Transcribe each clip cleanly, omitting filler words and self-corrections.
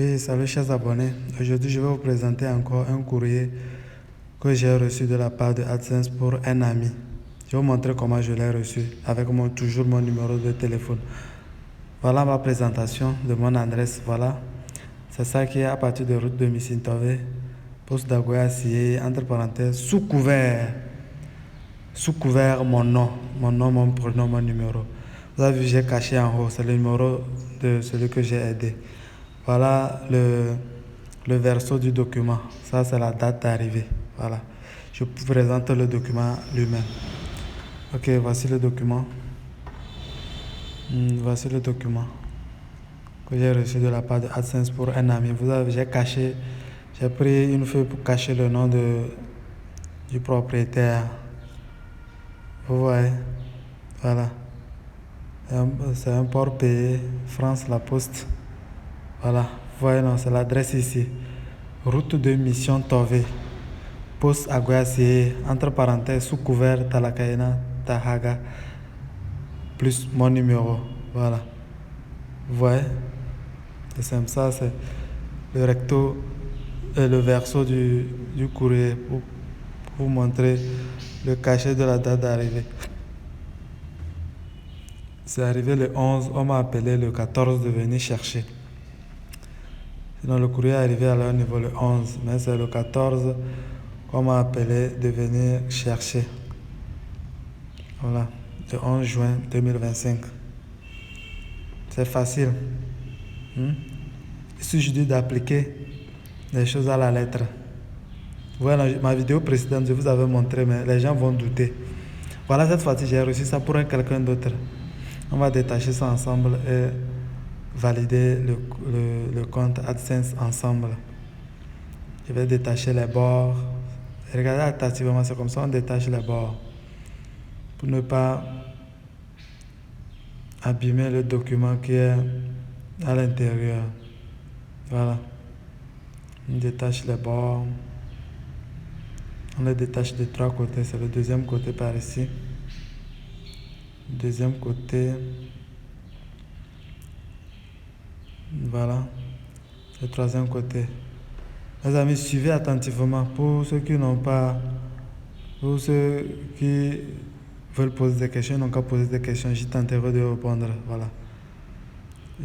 Oui, salut chers abonnés. Aujourd'hui, je vais vous présenter encore un courrier que j'ai reçu de la part de AdSense pour un ami. Je vais vous montrer comment je l'ai reçu avec toujours mon numéro de téléphone. Voilà ma présentation de mon adresse. Voilà. C'est ça qui est à partir de route de Missintové, poste d'Agoya Sié, entre parenthèses, sous couvert mon nom, mon prénom, mon numéro. Vous avez vu, j'ai caché en haut, c'est le numéro de celui que j'ai aidé. Voilà le verso du document. Ça, c'est la date d'arrivée. Voilà. Je vous présente le document lui-même. Ok, voici le document. Voici le document que j'ai reçu de la part de AdSense pour un ami. J'ai pris une feuille pour cacher le nom du propriétaire. Vous voyez, voilà. C'est un port payé, France La Poste. Voilà, vous voyez, non, c'est l'adresse ici. Route de Mission Tové, poste Agoyassié, entre parenthèses, sous couvert Talakaina, Tahaga, plus mon numéro. Voilà, vous voyez, c'est simple, ça c'est le recto et le verso du courrier pour vous montrer le cachet de la date d'arrivée. C'est arrivé le 11, on m'a appelé le 14 de venir chercher. Sinon, le courrier est arrivé à leur niveau le 11, mais c'est le 14 qu'on m'a appelé de venir chercher. Voilà, le 11 juin 2025. C'est facile. Il suffit d'appliquer les choses à la lettre. Voilà, ma vidéo précédente, je vous avais montré, mais les gens vont douter. Voilà, cette fois-ci, j'ai reçu ça pour quelqu'un d'autre. On va détacher ça ensemble et valider le compte AdSense ensemble. Je vais détacher les bords. Regardez attentivement, c'est comme ça on détache les bords. Pour ne pas abîmer le document qui est à l'intérieur. Voilà. On détache les bords. On les détache de trois côtés. C'est le deuxième côté par ici. Deuxième côté. Voilà. Le troisième côté. Mes amis, suivez attentivement. Pour ceux qui veulent poser des questions, n'ont qu'à poser des questions. J'y tenterai de répondre. Voilà.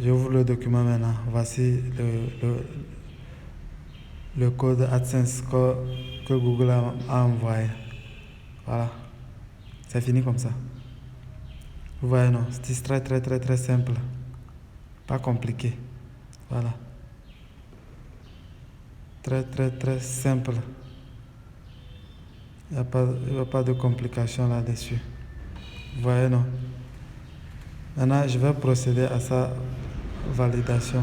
J'ouvre le document maintenant. Voici le code AdSense que Google a envoyé. Voilà. C'est fini comme ça. Vous voyez, non? C'est très simple. Pas compliqué. Voilà. Très simple. Il n'y a pas de complications là-dessus. Vous voyez, non? Maintenant, je vais procéder à sa validation.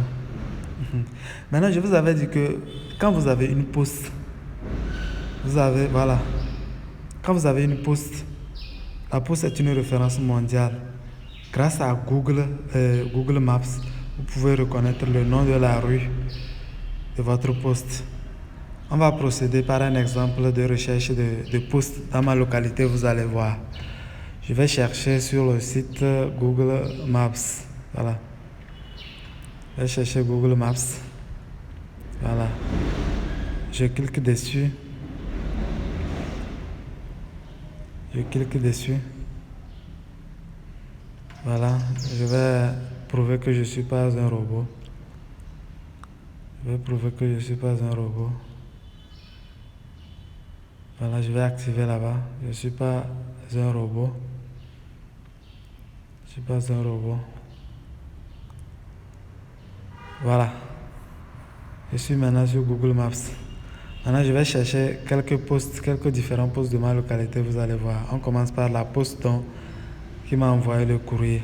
Maintenant, je vous avais dit que quand vous avez une poste, voilà. Quand vous avez une poste, la poste est une référence mondiale. Grâce à Google Maps, vous pouvez reconnaître le nom de la rue de votre poste. On va procéder par un exemple de recherche de poste dans ma localité, vous allez voir. Je vais chercher sur le site Google Maps. Voilà. Je vais chercher Google Maps. Voilà. Je clique dessus. Voilà. Je vais prouver que je ne suis pas un robot. Voilà, je vais activer là-bas. Je ne suis pas un robot. Voilà. Je suis maintenant sur Google Maps. Maintenant, je vais chercher quelques différents postes de ma localité, vous allez voir. On commence par la poste qui m'a envoyé le courrier.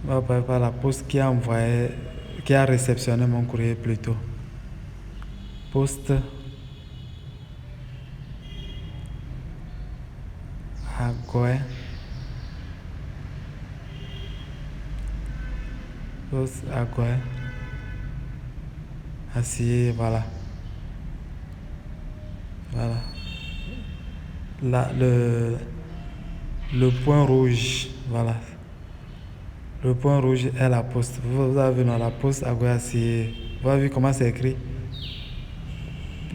On va passer par la poste qui a réceptionné mon courrier plutôt. Poste Agoya. Poste Agoya. Acier, voilà. Voilà. Là, le point rouge, voilà. Le point rouge est la poste. Vous avez vu, non, la poste Agoya Assiyeye. Vous avez vu comment c'est écrit?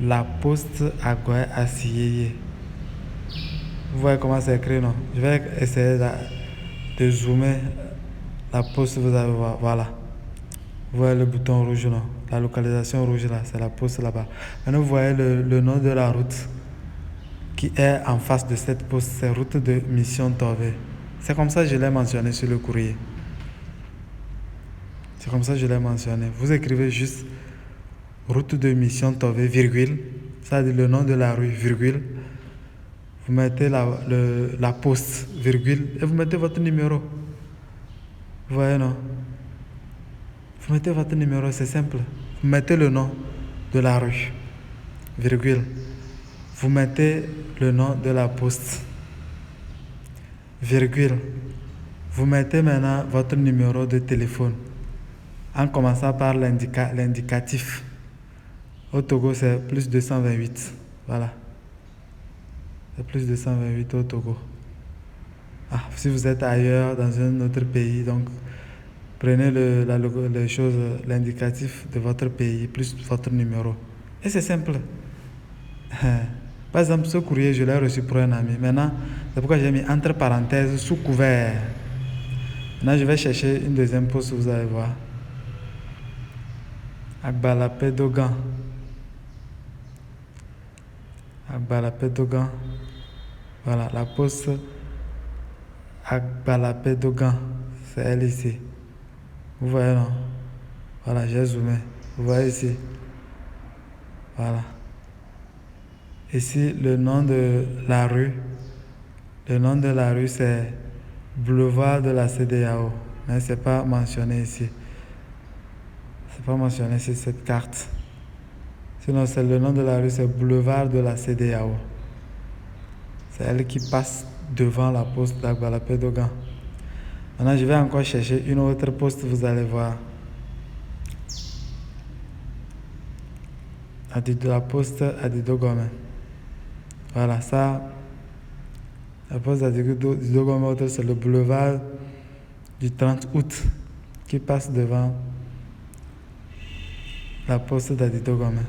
La poste Agoya Assiyeye. Vous voyez comment c'est écrit, non? Je vais essayer de zoomer. La poste, vous allez voir. Voilà. Vous voyez le bouton rouge, non? La localisation rouge, là, c'est la poste là-bas. Maintenant, vous voyez le nom de la route qui est en face de cette poste. C'est route de Mission Tové. C'est comme ça que je l'ai mentionné sur le courrier. C'est comme ça que je l'ai mentionné. Vous écrivez juste route de Mission Tové, virgule. Ça dit le nom de la rue, virgule. Vous mettez la poste, virgule, et vous mettez votre numéro. Vous voyez, non? Vous mettez votre numéro, c'est simple. Vous mettez le nom de la rue, virgule. Vous mettez le nom de la poste, virgule. Vous mettez maintenant votre numéro de téléphone, en commençant par l'indicatif. Au Togo, c'est plus 228. Voilà. C'est plus 228 au Togo. Si vous êtes ailleurs, dans un autre pays, donc prenez les choses, l'indicatif de votre pays, plus votre numéro. Et c'est simple. Par exemple, ce courrier, je l'ai reçu pour un ami. Maintenant, c'est pourquoi j'ai mis entre parenthèses, sous couvert. Maintenant, je vais chercher une deuxième poste, vous allez voir. Agbalapé Dogan. Agbalapé Dogan. Voilà, la poste Agbalapé Dogan. C'est elle ici. Vous voyez, non? Voilà, j'ai zoomé. Vous voyez ici. Voilà. Ici, le nom de la rue. Le nom de la rue, c'est Boulevard de la CEDEAO. Mais ce n'est pas mentionné ici. C'est pas mentionné sur cette carte. Sinon, c'est le nom de la rue, c'est Boulevard de la CEDEAO. C'est elle qui passe devant la poste d'Agbalapé Dogan. Maintenant, je vais encore chercher une autre poste, vous allez voir. La poste Adidogome. Voilà, ça. La poste Adidogome, c'est le boulevard du 30 août qui passe devant la poste d'Adidogome.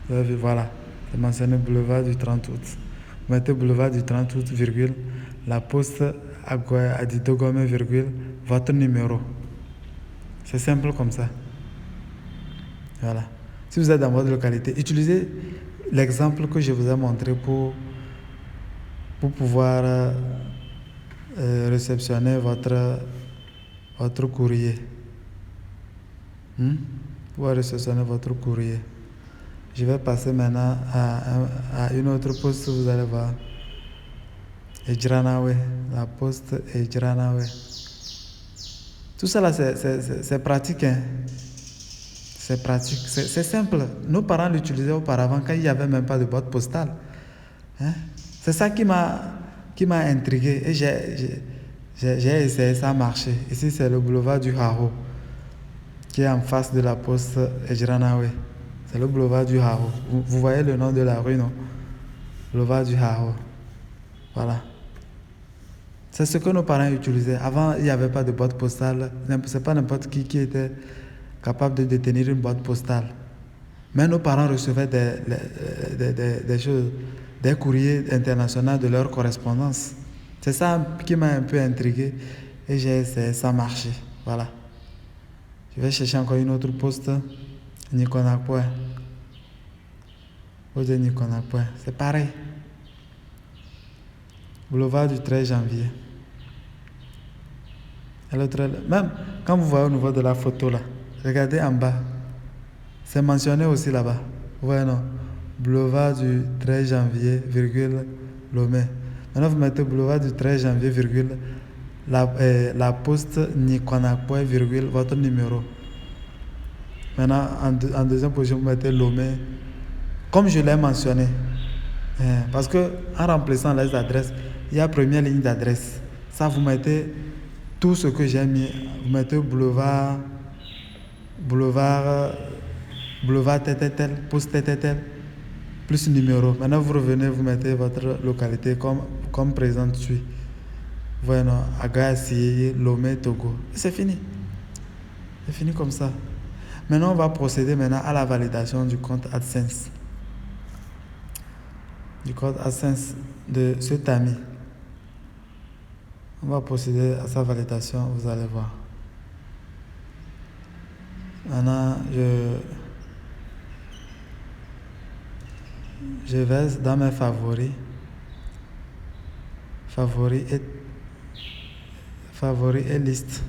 Vous avez vu, voilà. C'est mentionné boulevard du 30 août. Vous mettez boulevard du 30 août, virgule, la poste Adidogome, virgule, votre numéro. C'est simple comme ça. Voilà. Si vous êtes dans votre localité, utilisez l'exemple que je vous ai montré pour pouvoir réceptionner votre courrier. Pour réceptionner votre courrier. Je vais passer maintenant à une autre poste, vous allez voir. Ejranawe, la poste Ejranawe. Tout ça là, c'est pratique. Hein? C'est pratique, c'est simple. Nos parents l'utilisaient auparavant quand il n'y avait même pas de boîte postale. Hein? C'est ça qui m'a intrigué et j'ai essayé, ça a marché. Ici, c'est le boulevard du Haro qui est en face de la poste Ejranawe. C'est le boulevard du Haro. Vous voyez le nom de la rue, non? Boulevard du Haro. Voilà. C'est ce que nos parents utilisaient. Avant, il n'y avait pas de boîte postale. Ce n'est pas n'importe qui était capable de détenir une boîte postale. Mais nos parents recevaient des choses, des courriers internationaux de leur correspondance. C'est ça qui m'a un peu intrigué et j'ai essayé, ça a marché. Voilà. Je vais chercher encore une autre poste. Nikonakwe. C'est pareil. Boulevard du 13 janvier. Même quand vous voyez au niveau de la photo là, regardez en bas. C'est mentionné aussi là-bas. Vous voyez, non? Boulevard du 13 janvier, virgule, Lomé. Maintenant, vous mettez boulevard du 13 janvier, virgule, la poste Nikonakwe, virgule, votre numéro. Maintenant, en deuxième position, vous mettez Lomé. Comme je l'ai mentionné. Parce que en remplissant les adresses, il y a première ligne d'adresse. Ça, vous mettez tout ce que j'ai mis. Vous mettez boulevard tel, poste tel, plus numéro. Maintenant, vous revenez, vous mettez votre localité comme présent dessus. voyez, non, Agassié, Lomé, Togo. Et c'est fini. C'est fini comme ça. Maintenant, on va procéder maintenant à la validation du compte AdSense. Du compte AdSense de cet ami. On va procéder à sa validation, vous allez voir. Maintenant, je vais dans mes favoris. Favoris et liste.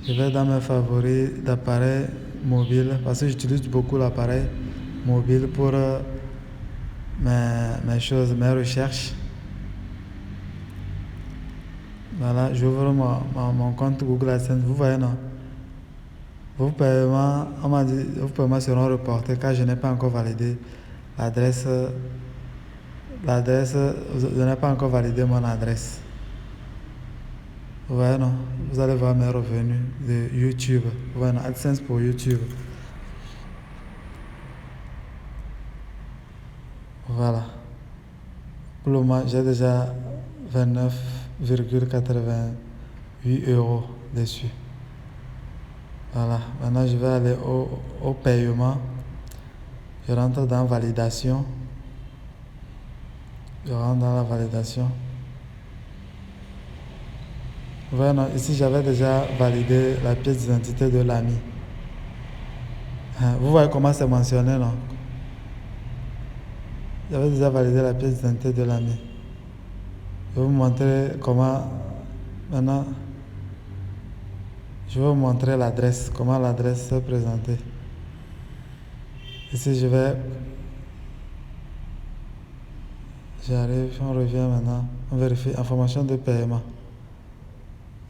Je vais dans mes favoris d'appareils mobiles parce que j'utilise beaucoup l'appareil mobile pour mes choses, mes recherches. Voilà, j'ouvre mon compte Google AdSense. Vous voyez, non? Vos paiements, on m'a dit, vos paiements seront reportés car je n'ai pas encore validé l'adresse. Je n'ai pas encore validé mon adresse. Vous voyez, non? Vous allez voir mes revenus de YouTube. Vous voyez, non? AdSense pour YouTube. Voilà. Pour le moment, j'ai déjà 29,88 € dessus. Voilà. Maintenant, je vais aller au paiement. Je rentre dans validation. Je rentre dans la validation. Vous voyez, non, ici, j'avais déjà validé la pièce d'identité de l'ami. Vous voyez comment c'est mentionné, non? J'avais déjà validé la pièce d'identité de l'ami. Je vais vous montrer comment. Maintenant, je vais vous montrer l'adresse, comment l'adresse s'est présentée. Ici, j'arrive, on revient maintenant, on vérifie information de paiement.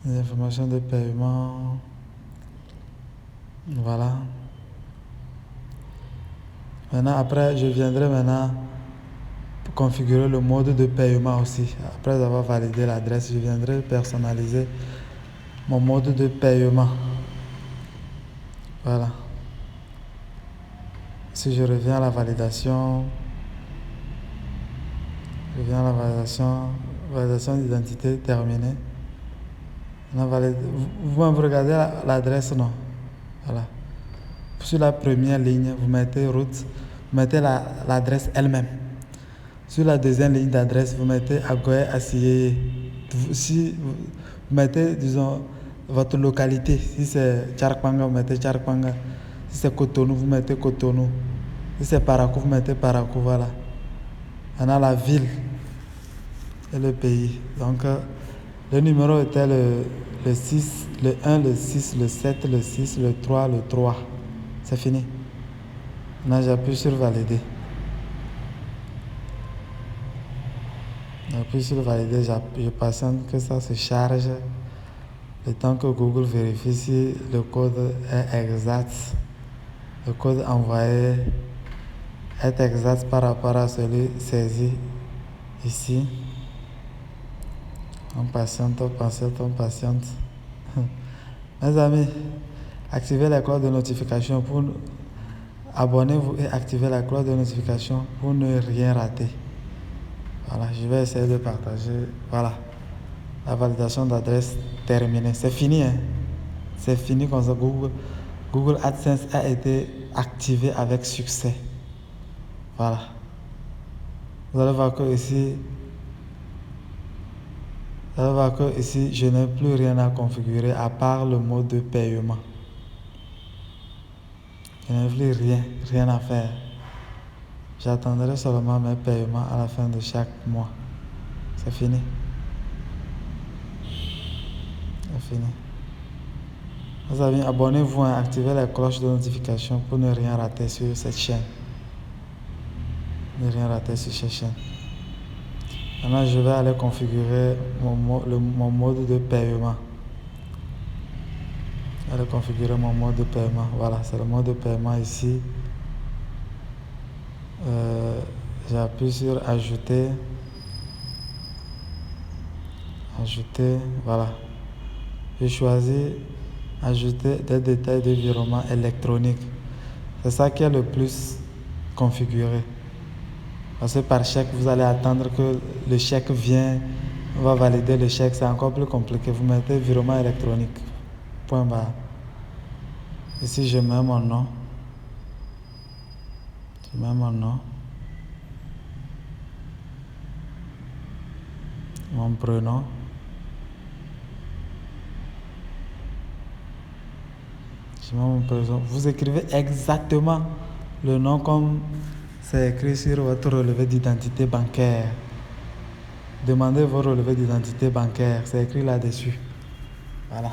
Les informations de paiement. Voilà. Maintenant, après, je viendrai maintenant pour configurer le mode de paiement aussi. Après avoir validé l'adresse, je viendrai personnaliser mon mode de paiement. Voilà. Si je reviens à la validation, validation d'identité terminée. Vous regardez l'adresse, non? Voilà. Sur la première ligne, vous mettez route, vous mettez l'adresse elle-même. Sur la deuxième ligne d'adresse, vous mettez Agoye Assiyeye. Si vous mettez, disons, votre localité. Si c'est Tcharkpanga, vous mettez Tcharkpanga. Si c'est Cotonou, vous mettez Cotonou. Si c'est Parakou, vous mettez Parakou. Voilà. On a la ville et le pays. Donc, le numéro était le 6, le 1, le 6, le 7, le 6, le 3, le 3. C'est fini. Maintenant, j'appuie sur valider. J'appuie sur valider, je patiente que ça se charge. Le temps que Google vérifie si le code est exact. Le code envoyé est exact par rapport à celui saisi ici. On patiente. Mes amis, activez la cloche de notification pour abonnez-vous et activez la cloche de notification pour ne rien rater. Voilà, je vais essayer de partager. Voilà, la validation d'adresse terminée. C'est fini, hein? C'est fini comme ça. Google AdSense a été activé avec succès. Voilà. Vous allez voir que ici, je n'ai plus rien à configurer à part le mode de paiement. Je n'ai plus rien à faire. J'attendrai seulement mes paiements à la fin de chaque mois. C'est fini. C'est fini. Mes amis, abonnez-vous et activez la cloche de notification pour ne rien rater sur cette chaîne. Ne rien rater sur cette chaîne. Maintenant, je vais aller configurer mon mode de paiement. Aller configurer mon mode de paiement. Voilà, c'est le mode de paiement ici. J'appuie sur ajouter. Voilà. Je choisis ajouter des détails de virement électronique. C'est ça qui est le plus configuré. Parce que par chèque, vous allez attendre que le chèque vienne On va valider le chèque, c'est encore plus compliqué. Vous mettez virement électronique. Point barre. Ici, je mets mon nom. Je mets mon nom. Mon prénom. Je mets mon prénom. Vous écrivez exactement le nom comme c'est écrit sur votre relevé d'identité bancaire. Demandez vos relevés d'identité bancaire. C'est écrit là-dessus. Voilà.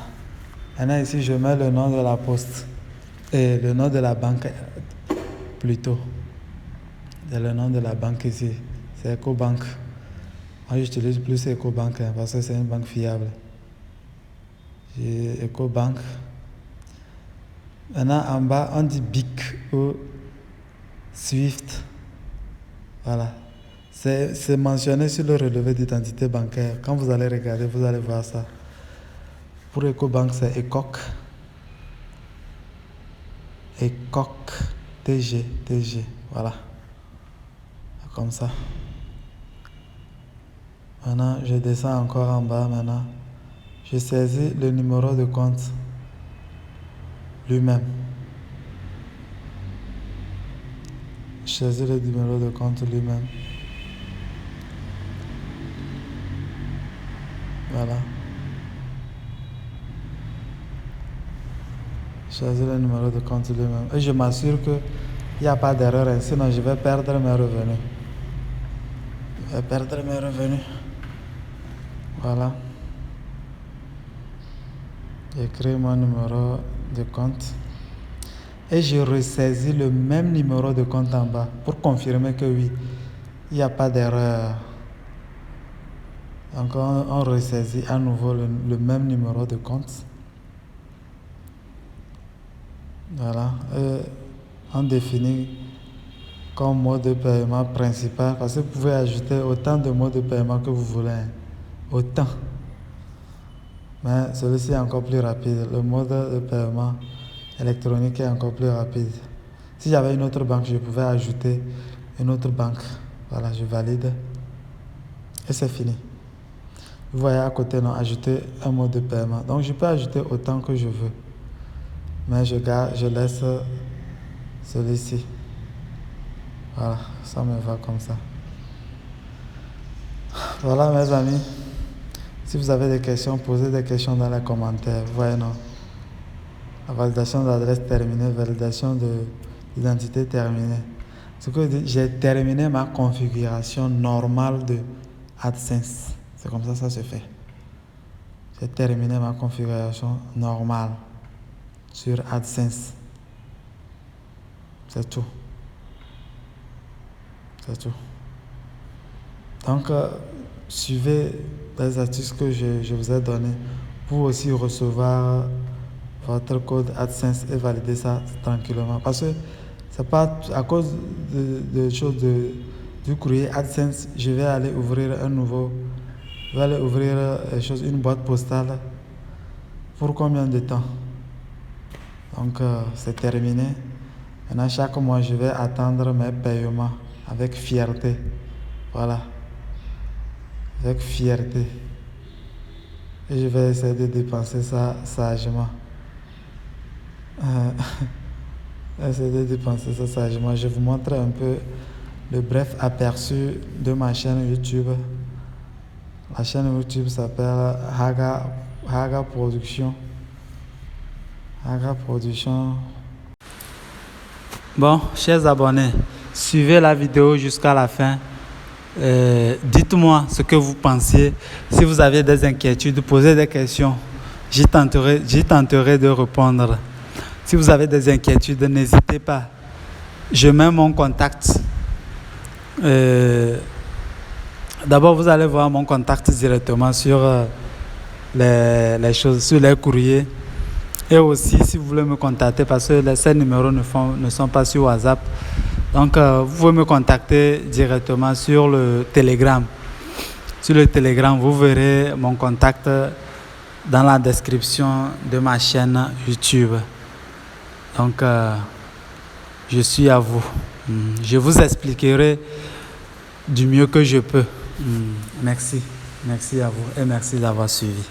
Maintenant ici, je mets le nom de la poste. Et le nom de la banque plutôt. C'est le nom de la banque ici. C'est EcoBank. Moi, j'utilise plus EcoBank parce que c'est une banque fiable. J'ai EcoBank. Maintenant, en bas, on dit BIC ou Swift. Voilà. C'est mentionné sur le relevé d'identité bancaire. Quand vous allez regarder, vous allez voir ça. Pour EcoBank, c'est ECOC. ECOC. TG. Voilà. Comme ça. Maintenant, je descends encore en bas maintenant. Je saisis le numéro de compte lui-même. Je saisis le numéro de compte lui-même. Voilà. Je saisis le numéro de compte lui-même. Et je m'assure qu'il n'y a pas d'erreur, sinon je vais perdre mes revenus. Voilà. J'écris mon numéro de compte. Et je ressaisis le même numéro de compte en bas pour confirmer que oui, il n'y a pas d'erreur. Donc on ressaisit à nouveau le même numéro de compte. Voilà. Et on définit comme mode de paiement principal parce que vous pouvez ajouter autant de modes de paiement que vous voulez. Autant. Mais celui-ci est encore plus rapide. Le mode de paiement électronique est encore plus rapide. Si j'avais une autre banque, je pouvais ajouter une autre banque. Voilà, je valide. Et c'est fini. Vous voyez à côté, non, ajouter un mode de paiement. Donc je peux ajouter autant que je veux. Mais je laisse celui-ci. Voilà, ça me va comme ça. Voilà mes amis. Si vous avez des questions, posez des questions dans les commentaires. Vous voyez, non? La validation d'adresse terminée, validation d'identité terminée. Ce que j'ai terminé ma configuration normale de AdSense. C'est comme ça se fait. J'ai terminé ma configuration normale sur AdSense. C'est tout. Donc, suivez les astuces que je vous ai données pour aussi recevoir votre code AdSense et valider ça tranquillement. Parce que c'est pas à cause de choses du courrier AdSense, je vais aller ouvrir une boîte postale. Pour combien de temps? Donc, c'est terminé. Maintenant, chaque mois, je vais attendre mes paiements avec fierté. Voilà. Avec fierté. Et je vais essayer de dépenser ça sagement. Je vous montre un peu le bref aperçu de ma chaîne YouTube. La chaîne YouTube s'appelle Haga Production. Bon, chers abonnés, suivez la vidéo jusqu'à la fin. Dites-moi ce que vous pensiez. Si vous avez des inquiétudes, posez des questions. J'y tenterai de répondre. Si vous avez des inquiétudes, n'hésitez pas. Je mets mon contact. D'abord, vous allez voir mon contact directement sur les choses, sur les courriers. Et aussi, si vous voulez me contacter, parce que ces numéros ne sont pas sur WhatsApp. Donc, vous pouvez me contacter directement sur le Telegram. Sur le Telegram, vous verrez mon contact dans la description de ma chaîne YouTube. Donc, je suis à vous. Je vous expliquerai du mieux que je peux. Merci. Merci à vous et merci d'avoir suivi.